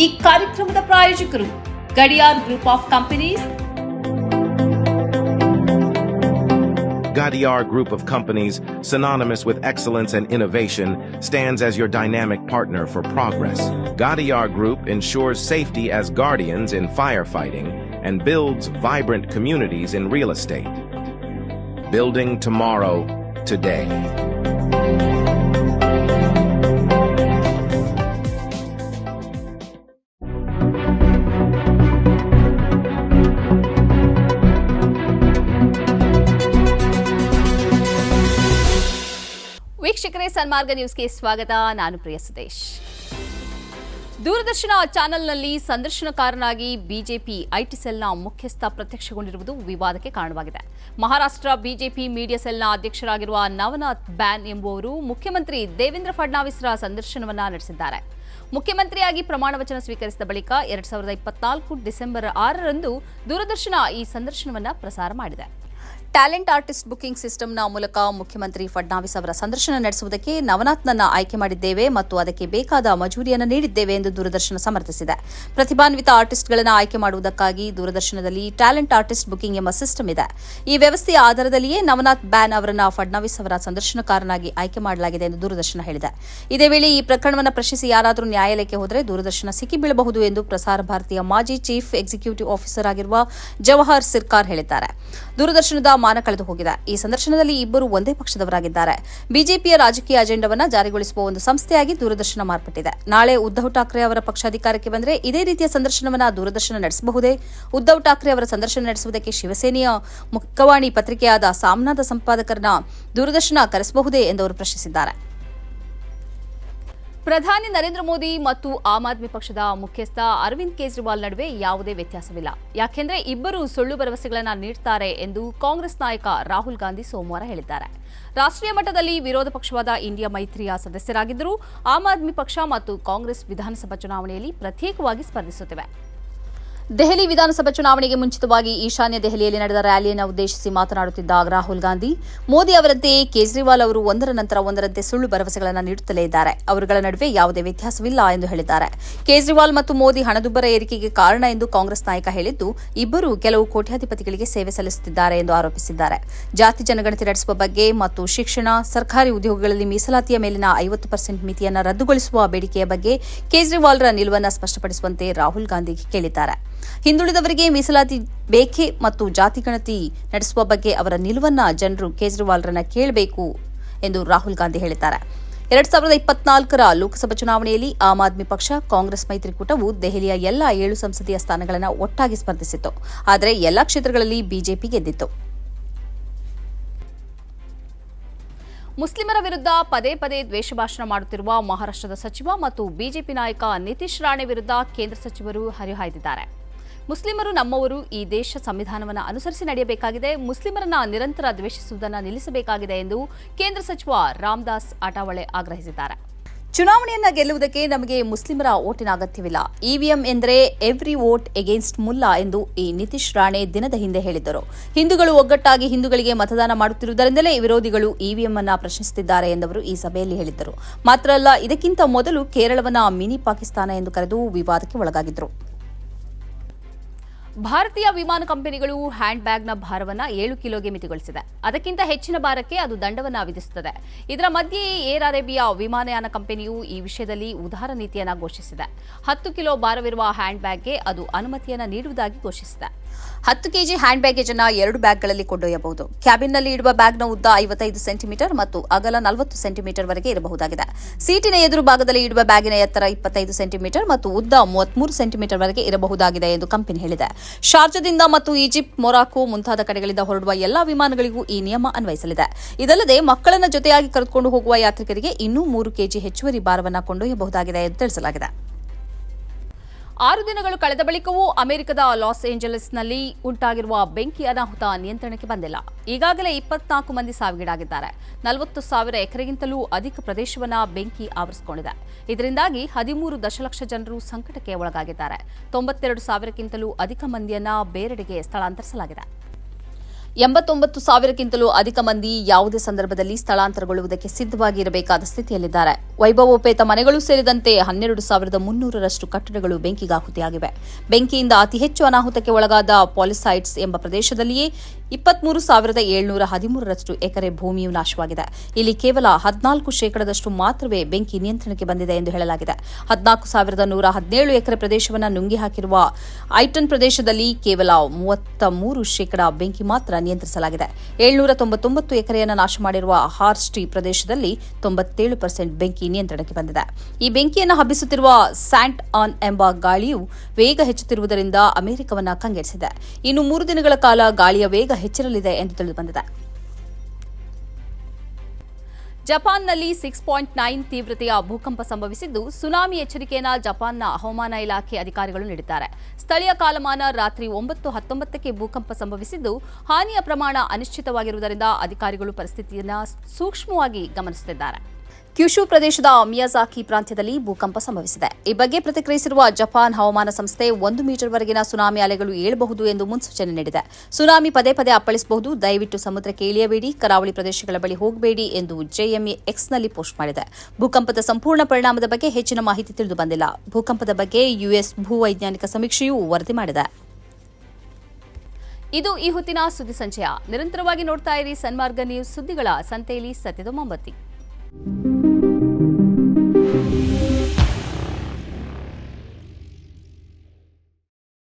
ಈ ಕಾರ್ಯಕ್ರಮದ ಪ್ರಾಯೋಜಕರು Gadiyar group of companies. Gadiar Group of Companies, synonymous with excellence and innovation, stands as your dynamic partner for progress. Gadiar Group ensures safety as guardians in firefighting and builds vibrant communities in real estate. Building tomorrow, today. ವೀಕ್ಷಕರೇ, ಸನ್ಮಾರ್ಗ ನ್ಯೂಸ್ಗೆ ಸ್ವಾಗತ. ನಾನು ಪ್ರಿಯ ಸುದೇಶ್. ದೂರದರ್ಶನ ಚಾನೆಲ್ನಲ್ಲಿ ಸಂದರ್ಶನಕಾರನಾಗಿ BJP IT ಸೆಲ್ನ ಮುಖ್ಯಸ್ಥ ಪ್ರತ್ಯಕ್ಷಗೊಂಡಿರುವುದು ವಿವಾದಕ್ಕೆ ಕಾರಣವಾಗಿದೆ. Maharashtra BJP media ಸೆಲ್ನ ಅಧ್ಯಕ್ಷರಾಗಿರುವ Navnath ban ಎಂಬುವರು ಮುಖ್ಯಮಂತ್ರಿ ದೇವೇಂದ್ರ ಫಡ್ನವೀಸ್ರ ಸಂದರ್ಶನವನ್ನ ನಡೆಸಿದ್ದಾರೆ. ಮುಖ್ಯಮಂತ್ರಿಯಾಗಿ ಪ್ರಮಾಣ ವಚನ ಸ್ವೀಕರಿಸಿದ ಬಳಿಕ 2024 ಡಿಸೆಂಬರ್ 6ರಂದು ದೂರದರ್ಶನ ಈ ಸಂದರ್ಶನವನ್ನ ಪ್ರಸಾರ ಮಾಡಿದೆ. ಟ್ಯಾಲೆಂಟ್ ಆರ್ಟಿಸ್ಟ್ ಬುಕಿಂಗ್ ಸಿಸ್ಟಂನ ಮೂಲಕ ಮುಖ್ಯಮಂತ್ರಿ ಫಡ್ನವೀಸ್ ಅವರ ಸಂದರ್ಶನ ನಡೆಸುವುದಕ್ಕೆ ನವನಾಥ್ನನ್ನ ಆಯ್ಕೆ ಮಾಡಿದ್ದೇವೆ ಮತ್ತು ಅದಕ್ಕೆ ಬೇಕಾದ ಮಜೂರಿಯನ್ನು ನೀಡಿದ್ದೇವೆ ಎಂದು ದೂರದರ್ಶನ ಸಮರ್ಥಿಸಿದೆ. ಪ್ರತಿಭಾನ್ವಿತ ಆರ್ಟಿಸ್ಟ್ಗಳನ್ನು ಆಯ್ಕೆ ಮಾಡುವುದಕ್ಕಾಗಿ ದೂರದರ್ಶನದಲ್ಲಿ ಟ್ಯಾಲೆಂಟ್ ಆರ್ಟಿಸ್ಟ್ ಬುಕಿಂಗ್ ಎಂಬ ಸಿಸ್ಟಮ್ ಇದೆ. ಈ ವ್ಯವಸ್ಥೆಯ ಆಧಾರದಲ್ಲಿಯೇ ನವನಾಥ್ ಬ್ಯಾನ್ ಅವರನ್ನ ಫಡ್ನವೀಸ್ ಅವರ ಸಂದರ್ಶನಕಾರನಾಗಿ ಆಯ್ಕೆ ಮಾಡಲಾಗಿದೆ ಎಂದು ದೂರದರ್ಶನ ಹೇಳಿದೆ. ಇದೇ ವೇಳೆ ಈ ಪ್ರಕರಣವನ್ನು ಪ್ರಶ್ನಿಸಿ ಯಾರಾದರೂ ನ್ಯಾಯಾಲಯಕ್ಕೆ ಹೋದರೆ ದೂರದರ್ಶನ ಸಿಕ್ಕಿಬೀಳಬಹುದು ಎಂದು ಪ್ರಸಾರ ಭಾರತಿಯ ಮಾಜಿ ಚೀಫ್ ಎಕ್ಸಿಕ್ಯೂಟಿವ್ ಆಫೀಸರ್ ಆಗಿರುವ ಜವಾಹರ್ ಸಿರ್ಕಾರ್ ಹೇಳಿದ್ದಾರೆ. ದೂರದರ್ಶನದ ಮಾನ ಕಳೆದು ಹೋಗಿದೆ. ಈ ಸಂದರ್ಶನದಲ್ಲಿ ಇಬ್ಬರು ಒಂದೇ ಪಕ್ಷದವರಾಗಿದ್ದಾರೆ. ಬಿಜೆಪಿಯ ರಾಜಕೀಯ ಅಜೆಂಡಾವನ್ನು ಜಾರಿಗೊಳಿಸುವ ಒಂದು ಸಂಸ್ಥೆಯಾಗಿ ದೂರದರ್ಶನ ಮಾರ್ಪಟ್ಟಿದೆ. ನಾಳೆ ಉದ್ದವ್ ಠಾಕ್ರೆ ಅವರ ಪಕ್ಷ ಅಧಿಕಾರಕ್ಕೆ ಬಂದರೆ ಇದೇ ರೀತಿಯ ಸಂದರ್ಶನವನ್ನು ದೂರದರ್ಶನ ನಡೆಸಬಹುದೇ? ಉದ್ದವ್ ಠಾಕ್ರೆ ಅವರ ಸಂದರ್ಶನ ನಡೆಸುವುದಕ್ಕೆ ಶಿವಸೇನೆಯ ಮುಖವಾಣಿ ಪತ್ರಿಕೆಯಾದ ಸಾಮ್ನಾದ ಸಂಪಾದಕರನ್ನ ದೂರದರ್ಶನ ಕರೆಸಬಹುದೇ ಎಂದು ಅವರು ಪ್ರಶ್ನಿಸಿದ್ದಾರೆ. ಪ್ರಧಾನಿ ನರೇಂದ್ರ ಮೋದಿ ಮತ್ತು ಆಮ್ ಆದ್ಮಿ ಪಕ್ಷದ ಮುಖ್ಯಸ್ಥ ಅರವಿಂದ್ ಕೇಜ್ರಿವಾಲ್ ನಡುವೆ ಯಾವುದೇ ವ್ಯತ್ಯಾಸವಿಲ್ಲ. ಯಾಕೆಂದರೆ ಇಬ್ಬರು ಸುಳ್ಳು ಭರವಸೆಗಳನ್ನು ನೀಡುತ್ತಾರೆ ಎಂದು ಕಾಂಗ್ರೆಸ್ ನಾಯಕ ರಾಹುಲ್ ಗಾಂಧಿ ಸೋಮವಾರ ಹೇಳಿದ್ದಾರೆ. ರಾಷ್ಟ್ರೀಯ ಮಟ್ಟದಲ್ಲಿ ವಿರೋಧ ಪಕ್ಷವಾದ ಇಂಡಿಯಾ ಮೈತ್ರಿಯ ಸದಸ್ಯರಾಗಿದ್ದರೂ ಆಮ್ ಆದ್ಮಿ ಪಕ್ಷ ಮತ್ತು ಕಾಂಗ್ರೆಸ್ ವಿಧಾನಸಭಾ ಚುನಾವಣೆಯಲ್ಲಿ ಪ್ರತ್ಯೇಕವಾಗಿ ಸ್ಪರ್ಧಿಸುತ್ತಿವೆ. ದೆಹಲಿ ವಿಧಾನಸಭಾ ಚುನಾವಣೆಗೆ ಮುಂಚಿತವಾಗಿ ಈಶಾನ್ಯ ದೆಹಲಿಯಲ್ಲಿ ನಡೆದ ರ್ಯಾಲಿಯನ್ನು ಉದ್ದೇಶಿಸಿ ಮಾತನಾಡುತ್ತಿದ್ದ ರಾಹುಲ್ ಗಾಂಧಿ, ಮೋದಿ ಅವರಂತೆಯೇ ಕೇಜ್ರಿವಾಲ್ ಅವರು ಒಂದರ ನಂತರ ಒಂದರಂತೆ ಸುಳ್ಳು ಭರವಸೆಗಳನ್ನು ನೀಡುತ್ತಲೇ ಇದ್ದಾರೆ. ಅವರುಗಳ ನಡುವೆ ಯಾವುದೇ ವ್ಯತ್ಯಾಸವಿಲ್ಲ ಎಂದು ಹೇಳಿದ್ದಾರೆ. ಕೇಜ್ರಿವಾಲ್ ಮತ್ತು ಮೋದಿ ಹಣದುಬ್ಬರ ಏರಿಕೆಗೆ ಕಾರಣ ಎಂದು ಕಾಂಗ್ರೆಸ್ ನಾಯಕ ಹೇಳಿದ್ದು, ಇಬ್ಬರು ಕೆಲವು ಕೋಟ್ಯಾಧಿಪತಿಗಳಿಗೆ ಸೇವೆ ಸಲ್ಲಿಸುತ್ತಿದ್ದಾರೆ ಎಂದು ಆರೋಪಿಸಿದ್ದಾರೆ. ಜಾತಿ ಜನಗಣತಿ ನಡೆಸುವ ಬಗ್ಗೆ ಮತ್ತು ಶಿಕ್ಷಣ, ಸರ್ಕಾರಿ ಉದ್ಯೋಗಗಳಲ್ಲಿ ಮೀಸಲಾತಿಯ ಮೇಲಿನ 50% ಮಿತಿಯನ್ನು ರದ್ದುಗೊಳಿಸುವ ಬೇಡಿಕೆಯ ಬಗ್ಗೆ ಕೇಜ್ರಿವಾಲ್ರ ನಿಲುವನ್ನು ಸ್ಪಷ್ಟಪಡಿಸುವಂತೆ ರಾಹುಲ್ ಗಾಂಧಿ ಕೇಳಿದ್ದಾರೆ. ಹಿಂದುಳಿದವರಿಗೆ ಮೀಸಲಾತಿ ಬೇಕೇ ಮತ್ತು ಜಾತಿ ಗಣತಿ ನಡೆಸುವ ಬಗ್ಗೆ ಅವರ ನಿಲುವನ್ನ ಜನರು ಕೇಜ್ರಿವಾಲ್ರನ್ನ ಕೇಳಬೇಕು ಎಂದು ರಾಹುಲ್ ಗಾಂಧಿ ಹೇಳಿದ್ದಾರೆ. 2024ರ ಲೋಕಸಭಾ ಚುನಾವಣೆಯಲ್ಲಿ ಆಮ್ ಆದ್ಮಿ ಪಕ್ಷ ಕಾಂಗ್ರೆಸ್ ಮೈತ್ರಿಕೂಟವು ದೆಹಲಿಯ ಎಲ್ಲಾ 7 ಸಂಸದೀಯ ಸ್ಥಾನಗಳನ್ನು ಒಟ್ಟಾಗಿ ಸ್ಪರ್ಧಿಸಿತ್ತು. ಆದರೆ ಎಲ್ಲಾ ಕ್ಷೇತ್ರಗಳಲ್ಲಿ ಬಿಜೆಪಿ ಗೆದ್ದಿತ್ತು. ಮುಸ್ಲಿಮರ ವಿರುದ್ಧ ಪದೇ ಪದೇ ದ್ವೇಷ ಭಾಷಣ ಮಾಡುತ್ತಿರುವ ಮಹಾರಾಷ್ಟ್ರದ ಸಚಿವ ಮತ್ತು ಬಿಜೆಪಿ ನಾಯಕ ನಿತೀಶ್ ರಾಣೆ ವಿರುದ್ಧ ಕೇಂದ್ರ ಸಚಿವರು ಹರಿಹಾಯ್ದಿದ್ದಾರೆ. ಮುಸ್ಲಿಮರು ನಮ್ಮವರು, ಈ ದೇಶ ಸಂವಿಧಾನವನ್ನು ಅನುಸರಿಸಿ ನಡೆಯಬೇಕಾಗಿದೆ, ಮುಸ್ಲಿಮರನ್ನ ನಿರಂತರ ದ್ವೇಷಿಸುವುದನ್ನು ನಿಲ್ಲಿಸಬೇಕಾಗಿದೆ ಎಂದು ಕೇಂದ್ರ ಸಚಿವ ರಾಮದಾಸ್ ಅಠಾವಳೆ ಆಗ್ರಹಿಸಿದ್ದಾರೆ. ಚುನಾವಣೆಯನ್ನ ಗೆಲ್ಲುವುದಕ್ಕೆ ನಮಗೆ ಮುಸ್ಲಿಮರ ಓಟಿನ ಅಗತ್ಯವಿಲ್ಲ. ಇವಿಎಂ ಎಂದರೆ ಎವ್ರಿ ವೋಟ್ ಎಗೇನ್ಸ್ಟ್ ಮುಲ್ಲಾ ಎಂದು ಈ ನಿತೀಶ್ ರಾಣೆ ದಿನದ ಹಿಂದೆ ಹೇಳಿದ್ದರು. ಹಿಂದೂಗಳು ಒಗ್ಗಟ್ಟಾಗಿ ಹಿಂದೂಗಳಿಗೆ ಮತದಾನ ಮಾಡುತ್ತಿರುವುದರಿಂದಲೇ ವಿರೋಧಿಗಳು ಇವಿಎಂ ಅನ್ನ ಪ್ರಶ್ನಿಸುತ್ತಿದ್ದಾರೆ ಎಂದವರು ಈ ಸಭೆಯಲ್ಲಿ ಹೇಳಿದ್ದರು. ಮಾತ್ರ ಅಲ್ಲ, ಇದಕ್ಕಿಂತ ಮೊದಲು ಕೇರಳವನ್ನ ಮಿನಿ ಪಾಕಿಸ್ತಾನ ಎಂದು ಕರೆದು ವಿವಾದಕ್ಕೆ ಒಳಗಾಗಿದ್ದರು. ಭಾರತೀಯ ವಿಮಾನ ಕಂಪನಿಗಳು ಹ್ಯಾಂಡ್ ಬ್ಯಾಗ್ನ ಭಾರವನ್ನು 7 ಕಿಲೋಗೆ ಮಿತಿಗೊಳಿಸಿದೆ. ಅದಕ್ಕಿಂತ ಹೆಚ್ಚಿನ ಭಾರಕ್ಕೆ ಅದು ದಂಡವನ್ನು ವಿಧಿಸುತ್ತದೆ. ಇದರ ಮಧ್ಯೆಯೇ ಏರ್ ಅರೇಬಿಯಾ ವಿಮಾನಯಾನ ಕಂಪನಿಯು ಈ ವಿಷಯದಲ್ಲಿ ಉದಾರ ನೀತಿಯನ್ನು ಘೋಷಿಸಿದೆ. 10 ಕಿಲೋ ಭಾರವಿರುವ ಹ್ಯಾಂಡ್ ಬ್ಯಾಗ್ಗೆ ಅದು ಅನುಮತಿಯನ್ನು ನೀಡುವುದಾಗಿ ಘೋಷಿಸಿದೆ. 10 ಕೆಜಿ ಹ್ಯಾಂಡ್ ಬ್ಯಾಗೇಜ್ ಅನ್ನು 2 ಬ್ಯಾಗ್ಗಳಲ್ಲಿ ಕೊಂಡೊಯ್ಯಬಹುದು. ಕ್ಯಾಬಿನ್ನಲ್ಲಿ ಇಡುವ ಬ್ಯಾಗ್ನ ಉದ್ದ 55 ಸೆಂಟಿಮೀಟರ್ ಮತ್ತು ಅಗಲ 40 ಸೆಂಟಿಮೀಟರ್ ವರೆಗೆ ಇರಬಹುದಾಗಿದೆ. ಸೀಟಿನ ಎದುರು ಭಾಗದಲ್ಲಿ ಇಡುವ ಬ್ಯಾಗಿನ ಎತ್ತರ 25 ಸೆಂಟಿಮೀಟರ್ ಮತ್ತು ಉದ್ದ 33 ಸೆಂಟಿಮೀಟರ್ ವರೆಗೆ ಇರಬಹುದಾಗಿದೆ ಎಂದು ಕಂಪನಿ ಹೇಳಿದೆ. ಶಾರ್ಜಾದಿಂದ ಮತ್ತು ಈಜಿಪ್ಟ್, ಮೊರಾಕೊ ಮುಂತಾದ ಕಡೆಗಳಿಂದ ಹೊರಡುವ ಎಲ್ಲಾ ವಿಮಾನಗಳಿಗೂ ಈ ನಿಯಮ ಅನ್ವಯಿಸಲಿದೆ. ಇದಲ್ಲದೆ ಮಕ್ಕಳನ್ನು ಜೊತೆಯಾಗಿ ಕರೆದುಕೊಂಡು ಹೋಗುವ ಯಾತ್ರಿಕರಿಗೆ ಇನ್ನೂ 3 ಕೆಜಿ ಹೆಚ್ಚುವರಿ ಭಾರವನ್ನು ಕೊಂಡೊಯ್ಯಬಹುದಾಗಿದೆ ಎಂದು ತಿಳಿಸಲಾಗಿದೆ. 6 ದಿನಗಳು ಕಳೆದ ಬಳಿಕವೂ ಅಮೆರಿಕದ ಲಾಸ್ ಏಂಜಲೀಸ್ನಲ್ಲಿ ಉಂಟಾಗಿರುವ ಬೆಂಕಿ ಅನಾಹುತ ನಿಯಂತ್ರಣಕ್ಕೆ ಬಂದಿಲ್ಲ. ಈಗಾಗಲೇ 24 ಮಂದಿ ಸಾವಿಗೀಡಾಗಿದ್ದಾರೆ. 40,000 ಎಕರೆಗಿಂತಲೂ ಅಧಿಕ ಪ್ರದೇಶವನ್ನು ಬೆಂಕಿ ಆವರಿಸಿಕೊಂಡಿದೆ. ಇದರಿಂದಾಗಿ 13 ದಶಲಕ್ಷ ಜನರು ಸಂಕಟಕ್ಕೆ ಒಳಗಾಗಿದ್ದಾರೆ. 92,000ಕ್ಕಿಂತಲೂ ಅಧಿಕ ಮಂದಿಯನ್ನ ಬೇರೆಡೆಗೆ ಸ್ಥಳಾಂತರಿಸಲಾಗಿದೆ. 89,000ಕ್ಕಿಂತಲೂ ಅಧಿಕ ಮಂದಿ ಯಾವುದೇ ಸಂದರ್ಭದಲ್ಲಿ ಸ್ಥಳಾಂತರಗೊಳ್ಳುವುದಕ್ಕೆ ಸಿದ್ಧವಾಗಿ ಇರಬೇಕಾದ ಸ್ಥಿತಿಯಲ್ಲಿದ್ದಾರೆ. ವೈಭವೋಪೇತ ಮನೆಗಳು ಸೇರಿದಂತೆ 12,300ರಷ್ಟು ಕಟ್ಟಡಗಳು ಬೆಂಕಿಗಾಹುತಿಯಾಗಿವೆ. ಬೆಂಕಿಯಿಂದ ಅತಿ ಹೆಚ್ಚು ಅನಾಹುತಕ್ಕೆ ಒಳಗಾದ ಪಾಲಿಸೈಡ್ಸ್ ಎಂಬ ಪ್ರದೇಶದಲ್ಲಿಯೇ 23,713ರಷ್ಟು ಎಕರೆ ಭೂಮಿಯು ನಾಶವಾಗಿದೆ. ಇಲ್ಲಿ ಕೇವಲ 14% ಮಾತ್ರವೇ ಬೆಂಕಿ ನಿಯಂತ್ರಣಕ್ಕೆ ಬಂದಿದೆ ಎಂದು ಹೇಳಲಾಗಿದೆ. 14,117 ಎಕರೆ ಪ್ರದೇಶವನ್ನು ನುಂಗಿ ಹಾಕಿರುವ ಐಟನ್ ಪ್ರದೇಶದಲ್ಲಿ ಕೇವಲ 33% ಬೆಂಕಿ ಮಾತ್ರ ನಿಯಂತ್ರಿಸಲಾಗಿದೆ. 799 ಎಕರೆಯನ್ನು ನಾಶ ಮಾಡಿರುವ ಹಾರ್ಸ್ಟಿ ಪ್ರದೇಶದಲ್ಲಿ 97% ಬೆಂಕಿ ನಿಯಂತ್ರಣಕ್ಕೆ ಬಂದಿದೆ. ಈ ಬೆಂಕಿಯನ್ನು ಹಬ್ಬಿಸುತ್ತಿರುವ ಸ್ಯಾಂಟ್ ಆನ್ ಎಂಬ ಗಾಳಿಯು ವೇಗ ಹೆಚ್ಚುತ್ತಿರುವುದರಿಂದ ಅಮೆರಿಕವನ್ನು ಕಂಗೆಡಿಸಿದೆ. ಇನ್ನು 3 ದಿನಗಳ ಕಾಲ ಗಾಳಿಯ ವೇಗ ಹೆಚ್ಚಿರಲಿದೆ ಎಂದು ತಿಳಿದುಬಂದಿದೆ. ಜಪಾನ್ನಲ್ಲಿ 6.9 ತೀವ್ರತೆಯ ಭೂಕಂಪ ಸಂಭವಿಸಿದ್ದು, ಸುನಾಮಿ ಎಚ್ಚರಿಕೆಯನ್ನು ಜಪಾನ್ನ ಹವಾಮಾನ ಇಲಾಖೆ ಅಧಿಕಾರಿಗಳು ನೀಡಿದ್ದಾರೆ. ಸ್ಥಳೀಯ ಕಾಲಮಾನ ರಾತ್ರಿ 9:19ಕ್ಕೆ ಭೂಕಂಪ ಸಂಭವಿಸಿದ್ದು, ಹಾನಿಯ ಪ್ರಮಾಣ ಅನಿಶ್ಚಿತವಾಗಿರುವುದರಿಂದ ಅಧಿಕಾರಿಗಳು ಪರಿಸ್ಥಿತಿಯನ್ನು ಸೂಕ್ಷ್ಮವಾಗಿ ಗಮನಿಸುತ್ತಿದ್ದಾರೆ. ಕ್ಯೂಶು ಪ್ರದೇಶದ ಮಿಯಾಜಾಕಿ ಪ್ರಾಂತ್ಯದಲ್ಲಿ ಭೂಕಂಪ ಸಂಭವಿಸಿದೆ. ಈ ಬಗ್ಗೆ ಪ್ರತಿಕ್ರಿಯಿಸಿರುವ ಜಪಾನ್ ಹವಾಮಾನ ಸಂಸ್ಥೆ 1 ಮೀಟರ್ವರೆಗಿನ ಸುನಾಮಿ ಅಲೆಗಳು ಏಳಬಹುದು ಎಂದು ಮುನ್ಸೂಚನೆ ನೀಡಿದೆ. ಸುನಾಮಿ ಪದೇ ಪದೇ ಅಪ್ಪಳಿಸಬಹುದು, ದಯವಿಟ್ಟು ಸಮುದ್ರಕ್ಕೆ ಇಳಿಯಬೇಡಿ, ಕರಾವಳಿ ಪ್ರದೇಶಗಳ ಬಳಿ ಹೋಗಬೇಡಿ ಎಂದು ಜೆಎಂಎ ಎಕ್ಸ್ನಲ್ಲಿ ಪೋಸ್ಟ್ ಮಾಡಿದೆ. ಭೂಕಂಪದ ಸಂಪೂರ್ಣ ಪರಿಣಾಮದ ಬಗ್ಗೆ ಹೆಚ್ಚಿನ ಮಾಹಿತಿ ತಿಳಿದು ಬಂದಿಲ್ಲ. ಭೂಕಂಪದ ಬಗ್ಗೆ ಯುಎಸ್ ಭೂವೈಜ್ಞಾನಿಕ ಸಮೀಕ್ಷೆಯೂ ವರದಿ ಮಾಡಿದೆ. ಇದು ಈ ಹೊತ್ತಿನ ಸುದ್ದಿ ಸಂಚಯ. ನಿರಂತರವಾಗಿ ನೋಡ್ತಾ ಇರಿ ಸನ್ಮಾರ್ಗ ನ್ಯೂಸ್, ಸುದ್ದಿಗಳ ಸಂತೆಯಲ್ಲಿ ಸತ್ಯದ ಮೊಂಬತ್ತಿ.